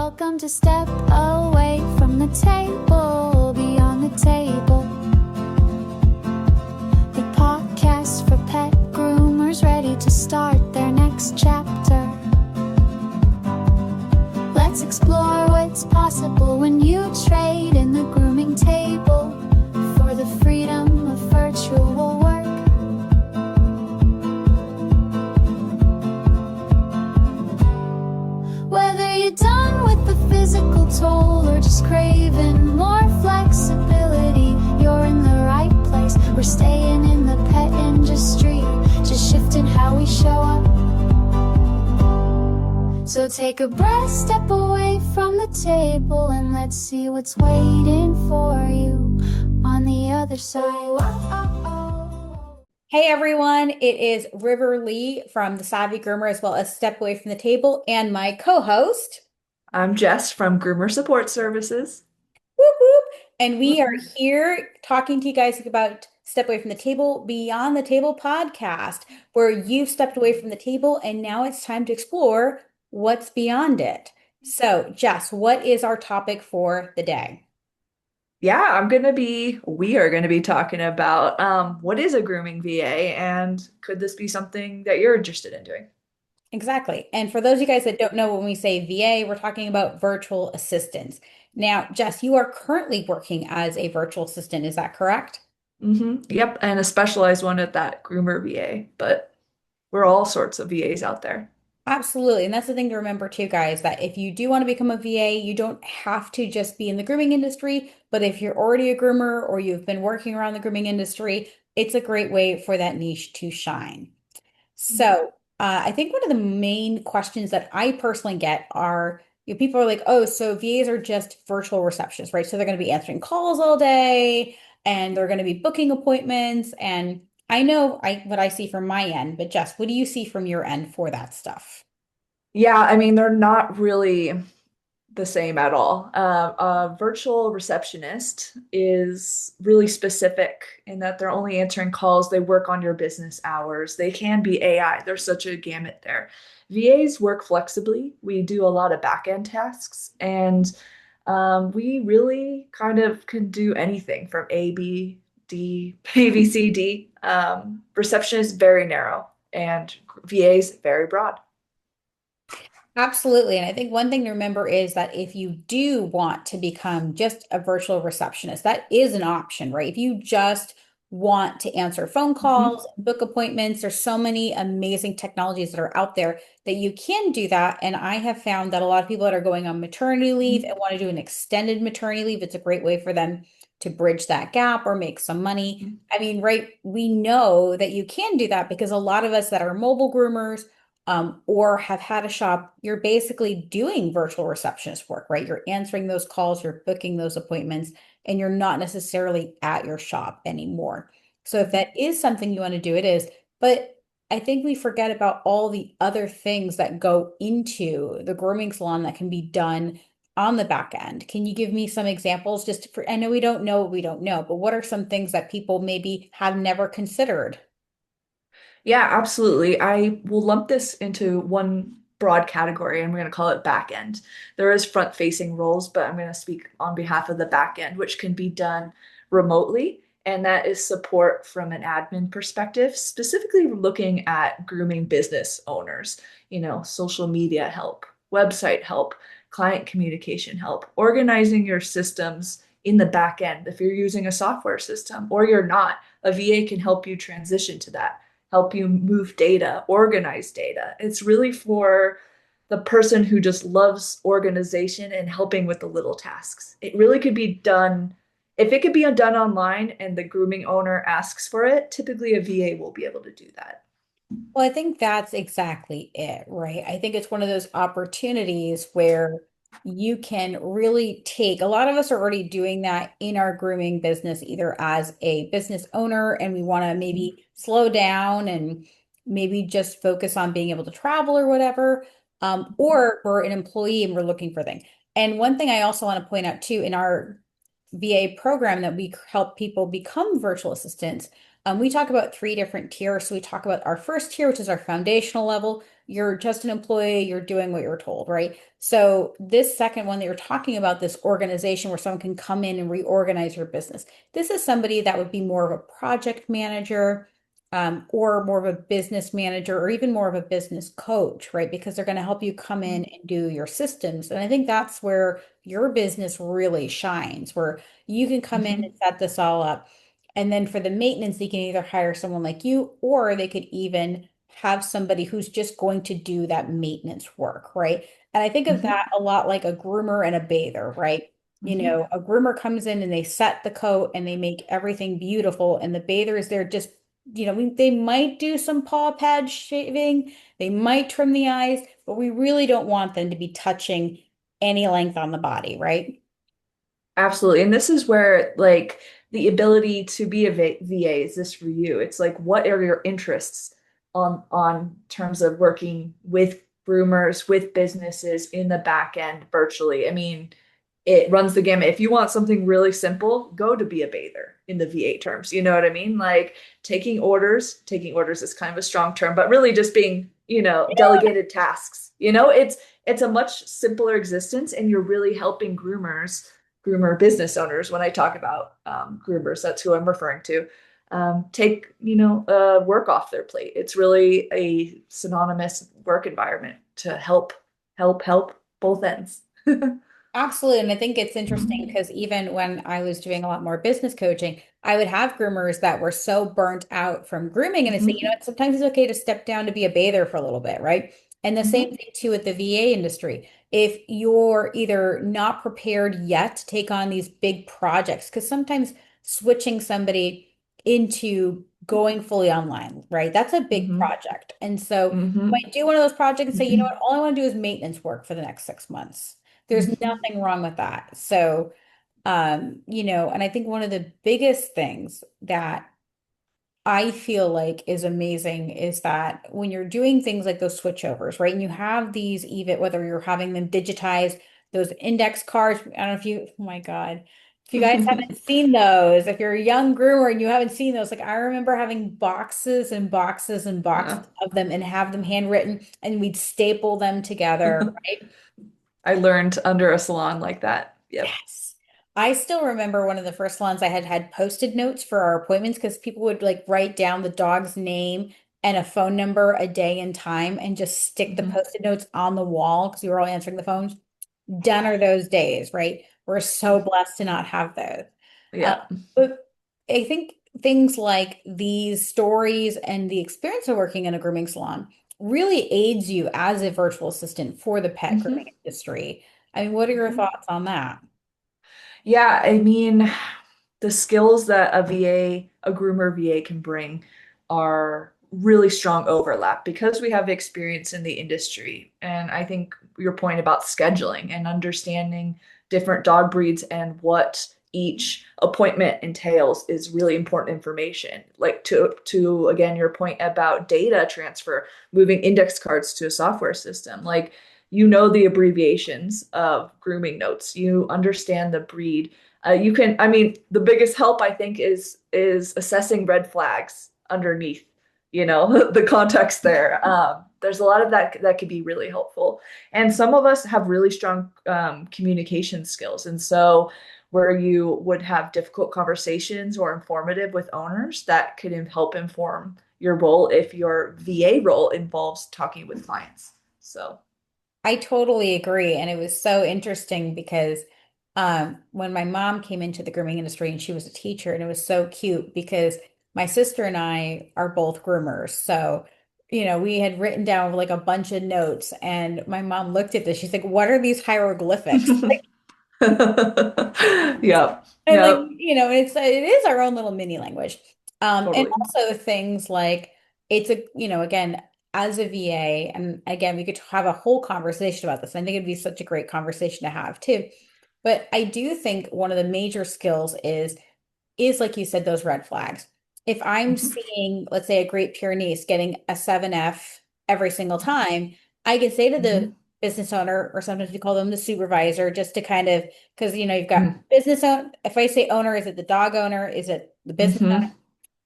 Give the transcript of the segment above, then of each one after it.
Welcome to Step Away from the Table, Beyond the Table. The podcast for pet groomers ready to start their next chapter. Let's explore what's possible when you trade in the grooming table for the freedom of virtual work. Whether you're done with the physical toll or just craving more flexibility, you're in the right place. We're staying in the pet industry, just shifting how we show up. So take a breath, step away from the table, and let's see what's waiting for you on the other side. Hey everyone, it is River Lee from the Savvy Groomer as well as Step Away from the Table and my co-host. I'm Jess from Groomer Support Services. Whoop whoop. And we are Whoop. here talking to you guys about Step Away from the Table, Beyond the Table podcast, where you've stepped away from the table and now it's time to explore what's beyond it. So, Jess, what is our topic for the day? Yeah, we are gonna be talking about what is a grooming VA and could this be something that you're interested in doing? Exactly. And for those of you guys that don't know, when we say VA, we're talking about virtual assistants. Now, Jess, you are currently working as a virtual assistant, is that correct? Yep, and a specialized one at that, Groomer VA, but we're all sorts of VAs out there. Absolutely. And that's the thing to remember too, guys, that if you do want to become a VA, you don't have to just be in the grooming industry, but if you're already a groomer or you've been working around the grooming industry, it's a great way for that niche to shine. So, I think one of the main questions that I personally get are, people are like, oh, so VAs are just virtual receptionists, right? So they're going to be answering calls all day and they're going to be booking appointments. And I know what I see from my end, but Jess, what do you see from your end for that stuff? Yeah, I mean, they're not really the same at all. A virtual receptionist is really specific in that they're only answering calls. They work on your business hours. They can be AI. There's such a gamut there. VAs work flexibly. We do a lot of back end tasks, and we really kind of can do anything from A, B, D, A, B, C, D. Reception is very narrow, and VAs very broad. Absolutely. And I think one thing to remember is that if you do want to become just a virtual receptionist, that is an option, right? If you just want to answer phone Mhm. calls, book appointments, there's so many amazing technologies that are out there that you can do that. And I have found that a lot of people that are going on maternity leave and want to do an extended maternity leave, it's a great way for them to bridge that gap or make some money. I mean, right, we know that you can do that because a lot of us that are mobile groomers, or have had a shop, you're basically doing virtual receptionist work, right? You're answering those calls, you're booking those appointments, and you're not necessarily at your shop anymore. So if that is something you want to do, it is. But I think we forget about all the other things that go into the grooming salon that can be done on the back end. Can you give me some examples just for, I know we don't know what we don't know, but what are some things that people maybe have never considered? Yeah, absolutely. I will lump this into one broad category and we're going to call it back end. There is front facing roles, but I'm going to speak on behalf of the back end, which can be done remotely. And that is support from an admin perspective, specifically looking at grooming business owners, social media help, website help, client communication help, organizing your systems in the back end. If you're using a software system or you're not, a VA can help you transition to that, help you move data, organize data. It's really for the person who just loves organization and helping with the little tasks. It really could be done. If it could be done online and the grooming owner asks for it, typically a VA will be able to do that. Well, I think that's exactly it, right? I think it's one of those opportunities where you can really take, a lot of us are already doing that in our grooming business, either as a business owner and we want to maybe slow down and maybe just focus on being able to travel or whatever, or we're an employee and we're looking for things. And one thing I also want to point out too, in our VA program that we help people become virtual assistants, we talk about three different tiers. So we talk about our first tier, which is our foundational level. you're just an employee, you're doing what you're told, right? So this second one that you're talking about, this organization where someone can come in and reorganize your business. This is somebody that would be more of a project manager, or more of a business manager, or even more of a business coach, right? Because they're going to help you come in and do your systems. And I think that's where your business really shines, where you can come in and Mhm. set this all up. And then for the maintenance, they can either hire someone like you, or they could even have somebody who's just going to do that maintenance work, right? And I think of Mhm. that a lot like a groomer and a bather, right? You Mhm. know, a groomer comes in and they set the coat and they make everything beautiful, and the bather is there just, they might do some paw pad shaving, they might trim the eyes, but we really don't want them to be touching any length on the body, right? Absolutely. And this is where like the ability to be a VA is this for you. It's like what are your interests on terms of working with groomers, with businesses in the back end virtually. I mean, it runs the gamut. If you want something really simple, go to be a bather in the VA terms. You know what I mean? Like taking orders is kind of a strong term, but really just being, delegated tasks. It's a much simpler existence and you're really helping groomer business owners. When I talk about groomers, that's who I'm referring to. Take work off their plate. It's really a synonymous work environment to help both ends. Absolutely. And I think it's interesting Mhm. because even when I was doing a lot more business coaching, I would have groomers that were so burnt out from grooming. And I say, Mhm. what, sometimes it's okay to step down to be a bather for a little bit, right? And the same Mhm. thing too with the VA industry. If you're either not prepared yet to take on these big projects, because sometimes switching somebody into going fully online, right? That's a big Mhm. project. And so you Mhm. might do one of those projects and say, Mhm. what, all I want to do is maintenance work for the next 6 months. There's Mhm. nothing wrong with that. So, and I think one of the biggest things that I feel like is amazing is that when you're doing things like those switchovers, right? And you have these, even whether you're having them digitized, those index cards. I don't know if you, oh my God, if you guys haven't seen those, if you're a young groomer and you haven't seen those, like I remember having boxes and boxes and boxes Yeah. of them and have them handwritten and we'd staple them together, right? I learned under a salon like that. Yep. Yes. I still remember one of the first salons I had posted notes for our appointments because people would like write down the dog's name and a phone number, a day and time, and just stick the Mhm. post-it notes on the wall because we were all answering the phones. Done are those days, right? We're so blessed to not have those. Uh, Yeah. but I think things like these stories and the experience of working in a grooming salon really aids you as a virtual assistant for the pet grooming Mhm. industry. I mean, what are your Mhm. thoughts on that? Yeah, I mean, the skills that a groomer VA can bring are really strong overlap because we have experience in the industry. And I think your point about scheduling and understanding different dog breeds and what each appointment entails is really important information. Like to again your point about data transfer, moving index cards to a software system. Like the abbreviations of grooming notes, you understand the breed. I mean, the biggest help I think is assessing red flags underneath, the context there. There's a lot of that could be really helpful, and some of us have really strong communication skills, and so where you would have difficult conversations or informative with owners, that could help inform your role if your VA role involves talking with clients. So. I totally agree. And it was so interesting because when my mom came into the grooming industry and she was a teacher, and it was so cute because my sister and I are both groomers. So, we had written down like a bunch of notes, and my mom looked at this. She's like, "What are these hieroglyphics?" Yep. And like, Yep. it is our own little mini language. And Totally. also things like it's a, again, as a VA, and again, we could have a whole conversation about this. I think it'd be such a great conversation to have too. But I do think one of the major skills is like you said, those red flags. If I'm Mhm. seeing, let's say, a Great Pyrenees getting a 7F every single time, I can say to the Mhm. business owner, or sometimes we call them the supervisor, just to kind of, because you've got Mhm. business owner. If I say owner, is it the dog owner? Is it the business owner? Mhm.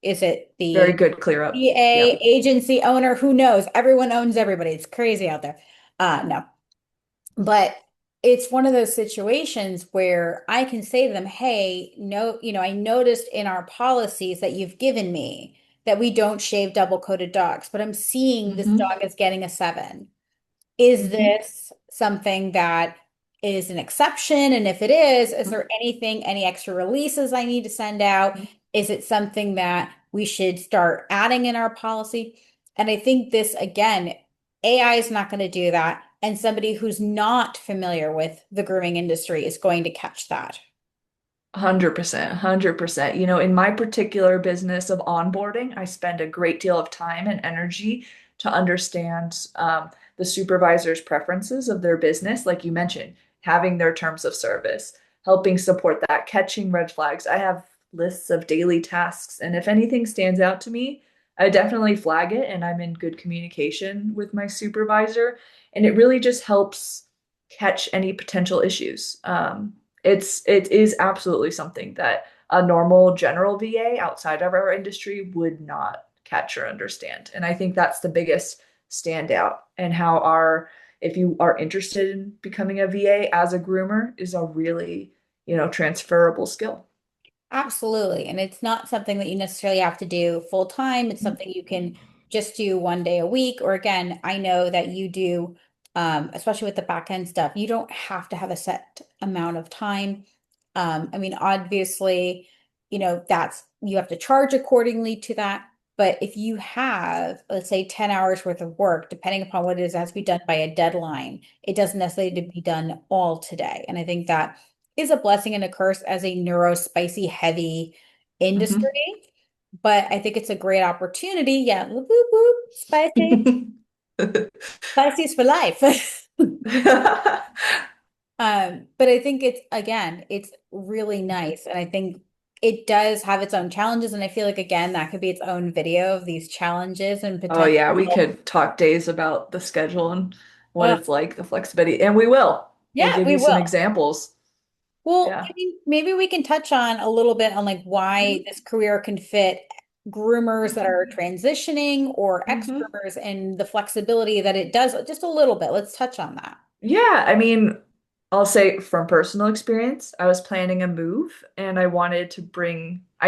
Is it Very the good clear up. VA Yep. agency owner? Who knows? Everyone owns everybody. It's crazy out there. No, but it's one of those situations where I can say to them, hey, no, I noticed in our policies that you've given me that we don't shave double-coated dogs, but I'm seeing this Hmm. dog is getting a 7. Is Hmm. this something that is an exception? And if it is there anything, any extra releases I need to send out? Is it something that we should start adding in our policy? And I think this, again, AI is not going to do that. And somebody who's not familiar with the grooming industry is going to catch that. 100%, 100%. In my particular business of onboarding, I spend a great deal of time and energy to understand the supervisor's preferences of their business, like you mentioned, having their terms of service, helping support that, catching red flags. I have lists of daily tasks, and if anything stands out to me, I definitely flag it, and I'm in good communication with my supervisor, and it really just helps catch any potential issues. It is absolutely something that a normal general VA outside of our industry would not catch or understand. And I think that's the biggest standout, and how our if you are interested in becoming a VA as a groomer is a really, transferable skill. Absolutely. And it's not something that you necessarily have to do full time. It's something you can just do 1 day a week. Or again, I know that you do, especially with the back end stuff, you don't have to have a set amount of time. I mean, obviously, that's you have to charge accordingly to that. But if you have, let's say, 10 hours worth of work, depending upon what it is, it has to be done by a deadline. It doesn't necessarily need to be done all today. And I think that is a blessing and a curse as a spicy heavy industry. Mhm. But I think it's a great opportunity. Yeah, whoop, whoop, whoop, spicy, spicy's for life. But I think it's again, it's really nice. And I think it does have its own challenges. And I feel like again, that could be its own video of these challenges and Oh yeah, we potential. could talk days about the schedule and what Oh, it's like, the flexibility, and we will. We'll yeah, give we you some will. examples. Well, Yeah. I mean, maybe we can touch on a little bit on like why this career can fit groomers that are transitioning or Hmm. ex-groomers and the flexibility that it does, just a little bit. Let's touch on that. Yeah, I mean, I'll say from personal experience, I was planning a move and I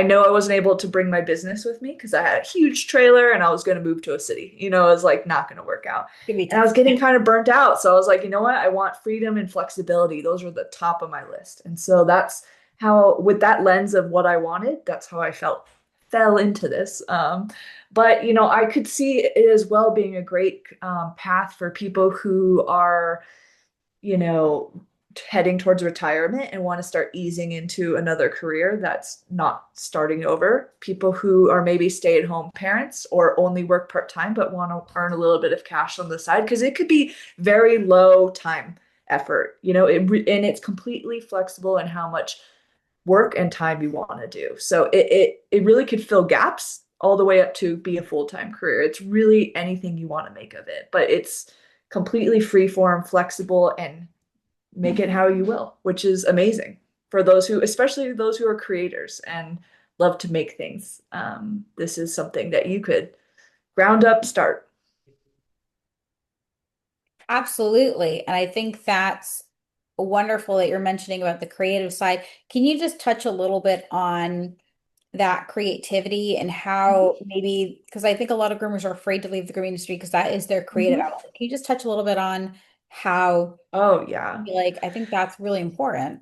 know I wasn't able to bring my business with me because I had a huge trailer and I was going to move to a city. It was like not going to work out. Give me And I tough. was getting kind of burnt out. So I was like, you know what? I want freedom and flexibility. Those were the top of my list. And so that's how, with that lens of what I wanted, that's how I fell into this. But I could see it as well being a great path for people who are you know, heading towards retirement and want to start easing into another career that's not starting over. People who are maybe stay-at-home parents or only work part-time but want to earn a little bit of cash on the side because it could be very low time effort. And it's completely flexible in how much work and time you want to do. So it really could fill gaps all the way up to be a full-time career. It's really anything you want to make of it, but it's completely free form, flexible, and make it how you will, which is amazing for especially those who are creators and love to make things. This is something that you could ground up start. Absolutely. And I think that's wonderful that you're mentioning about the creative side. Can you just touch a little bit on that creativity and how Mhm. maybe, because I think a lot of groomers are afraid to leave the grooming industry because that is their creative Mhm. outlet. Can you just touch a little bit on how, Oh, yeah. like, I think that's really important.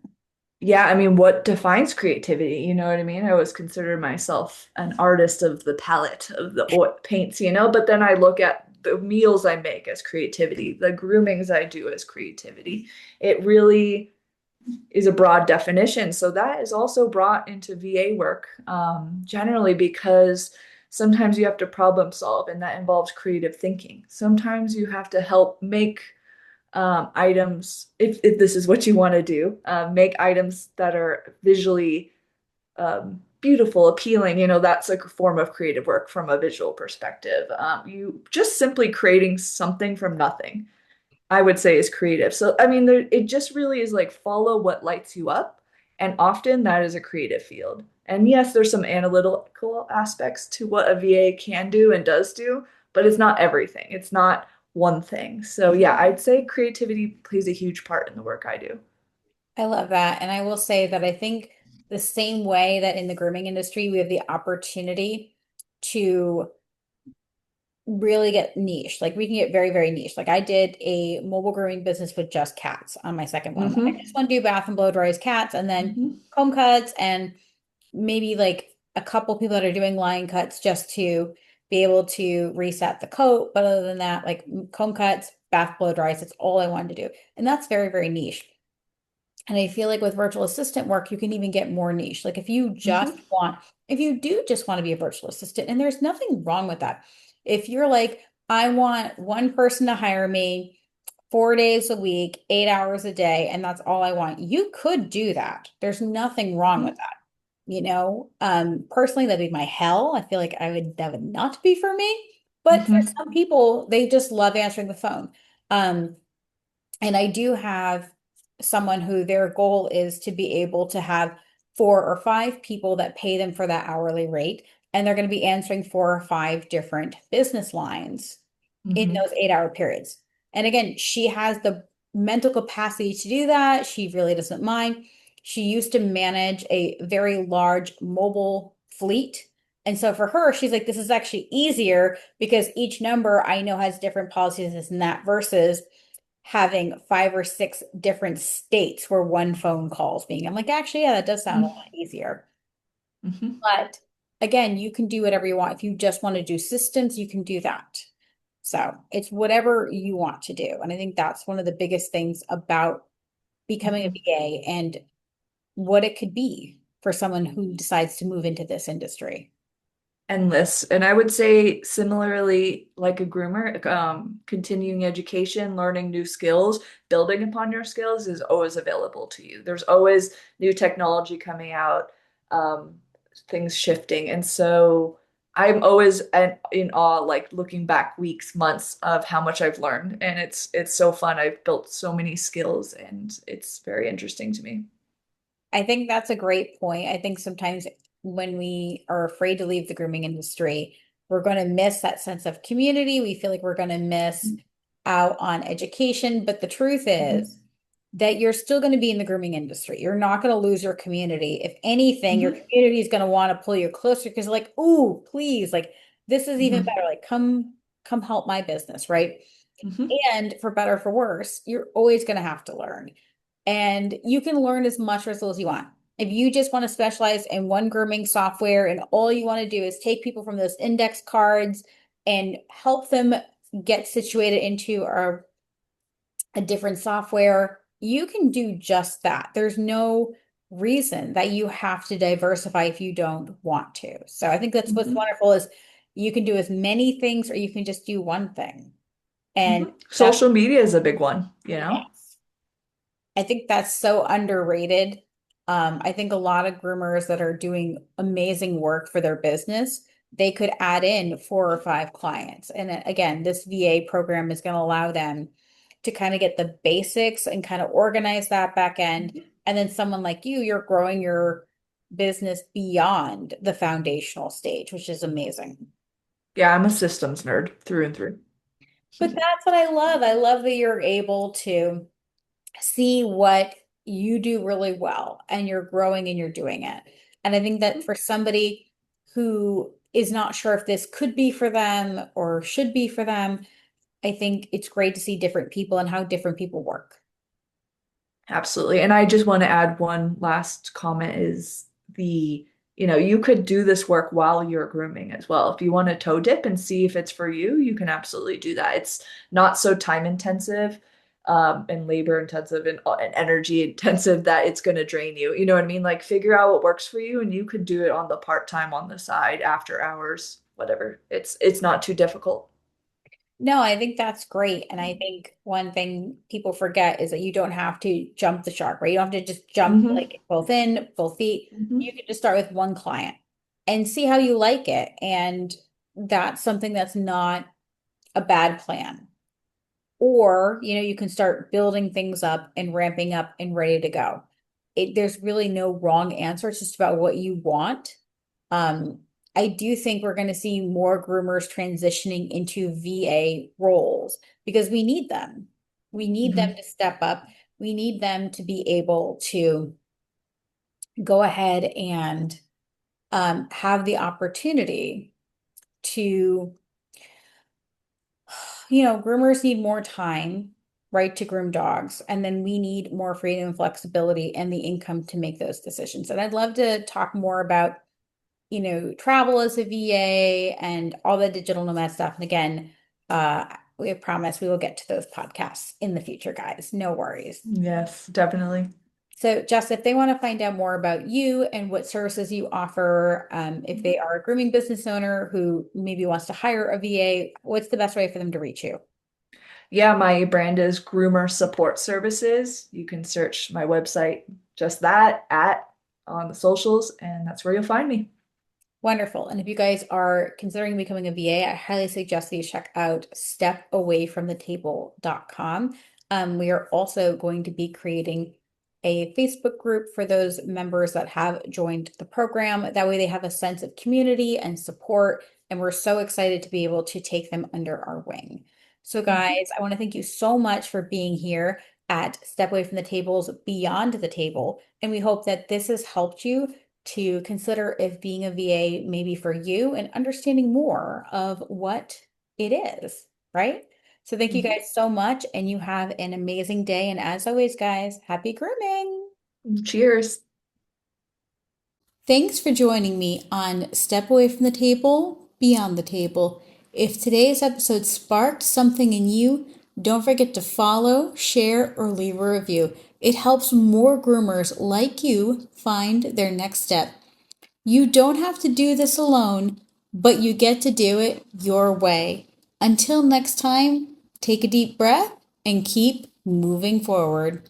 Yeah, I mean, what defines creativity? You know what I mean? I always consider myself an artist of the palette of the oil paints, but then I look at the meals I make as creativity, the groomings I do as creativity. It really is a broad definition. So that is also brought into VA work, generally because sometimes you have to problem solve, and that involves creative thinking. Sometimes you have to help make items, if this is what you want to do, make items that are visually beautiful, appealing. That's a form of creative work from a visual perspective. You just simply creating something from nothing, I would say, is creative. So, I mean, it just really is like follow what lights you up. And often that is a creative field. And yes, there's some analytical aspects to what a VA can do and does do, but it's not everything. It's not one thing. So yeah, I'd say creativity plays a huge part in the work I do. I love that. And I will say that I think the same way that in the grooming industry, we have the opportunity to really get niche. Like we can get very, very niche. Like I did a mobile grooming business with just cats on my second one. I Mm-hmm. just want to do bath and blow dries cats and then Mm-hmm. comb cuts and maybe like a couple people that are doing line cuts just to be able to reset the coat. But other than that, like comb cuts, bath blow dries, it's all I wanted to do. And that's very, very niche. And I feel like with virtual assistant work, you can even get more niche. Like Mm-hmm. if you do just want to be a virtual assistant, and there's nothing wrong with that. If you're like, I want one person to hire me 4 days a week, 8 hours a day, and that's all I want, you could do that. There's nothing wrong with that. Personally, that'd be my hell. I feel like that would not be for me. But for Mm-hmm. some people, they just love answering the phone. Um, and I do have someone who their goal is to be able to have 4 or 5 people that pay them for that hourly rate. And they're going to be answering 4 or 5 different business lines in Mm-hmm. those 8 hour periods. And again, she has the mental capacity to do that. She really doesn't mind. She used to manage a very large mobile fleet. And so for her, she's like, this is actually easier because each number I know has different policies, this and that, versus having 5 or 6 different states where one phone calls being. I'm like, actually, yeah, that does sound a lot easier. Mm-hmm. But again, you can do whatever you want. If you just want to do systems, you can do that. So it's whatever you want to do. And I think that's one of the biggest things about becoming a Mm-hmm. VA and what it could be for someone who decides to move into this industry. Endless. And I would say similarly, like a groomer, continuing education, learning new skills, building upon your skills is always available to you. There's always new technology coming out, um, things shifting. And so I'm always in awe, like looking back weeks, months of how much I've learned. And it's so fun. I've built so many skills and it's very interesting to me. I think that's a great point. I think sometimes when we are afraid to leave the grooming industry, we're going to miss that sense of community. We feel like we're going to miss out on education. But the truth is Mhm. that you're still going to be in the grooming industry. You're not going to lose your community. If anything, your Mhm. community is going to want to pull you closer because, like, ooh, please, like, this is even Mhm. better. Like, come help my business, right? Mhm. And for better or for worse, you're always going to have to learn. And you can learn as much or as little as you want. If you just want to specialize in one grooming software and all you want to do is take people from those index cards and help them get situated into a different software, you can do just that. There's no reason that you have to diversify if you don't want to. So I think that's what's Mhm. wonderful is you can do as many things or you can just do one thing. And Mhm. that's Social media is a big one, you know? yes. I think that's so underrated. I think a lot of groomers that are doing amazing work for their business, they could add in 4 or 5 clients. And again, this VA program is going to allow them to kind of get the basics and kind of organize that back end. Mhm. And then someone like you're growing your business beyond the foundational stage, which is amazing. Yeah, I'm a systems nerd through and through. But that's what I love. I love that you're able to see what you do really well and you're growing and you're doing it. And I think that for somebody who is not sure if this could be for them or should be for them, I think it's great to see different people and how different people work. Absolutely. And I just want to add one last comment is you could do this work while you're grooming as well. If you want to toe dip and see if it's for you, you can absolutely do that. It's not so time intensive, and labor intensive and energy intensive that it's going to drain you. You know what I mean? Like figure out what works for you and you could do it on the part-time on the side after hours, whatever. It's not too difficult. No, I think that's great. And I think one thing people forget is that you don't have to jump the shark, right? You don't have to just jump Hmm. like both in, both feet. You Hmm. can just start with one client and see how you like it. And that's something that's not a bad plan. Or, you can start building things up and ramping up and ready to go. there's really no wrong answer. It's just about what you want. I do think we're going to see more groomers transitioning into VA roles because we need them. We need them to step up. We need them to be able to go ahead and have the opportunity to, groomers need more time, right, to groom dogs. And then we need more freedom and flexibility and the income to make those decisions. And I'd love to talk more about, travel as a VA and all the digital nomad stuff. And again, we have promised we will get to those podcasts in the future, guys. No worries. Yes, definitely. So, Jess, if they want to find out more about you and what services you offer, if they are a grooming business owner who maybe wants to hire a VA, what's the best way for them to reach you? Yeah, my brand is Groomer Support Services. You can search my website, just that, at on the socials, and that's where you'll find me. Wonderful. And if you guys are considering becoming a VA, I highly suggest that you check out stepawayfromthetable.com. We are also going to be creating a Facebook group for those members that have joined the program. That way they have a sense of community and support, and we're so excited to be able to take them under our wing. So guys, I want to thank you so much for being here at Step Away from the Table's Beyond the Table, and we hope that this has helped you to consider if being a VA may be for you and understanding more of what it is, right? So thank you guys so much, and you have an amazing day. And as always, guys, happy grooming. Cheers. Thanks for joining me on Step Away from the Table, Beyond the Table. If today's episode sparked something in you, don't forget to follow, share, or leave a review. It helps more groomers like you find their next step. You don't have to do this alone, but you get to do it your way. Until next time, take a deep breath and keep moving forward.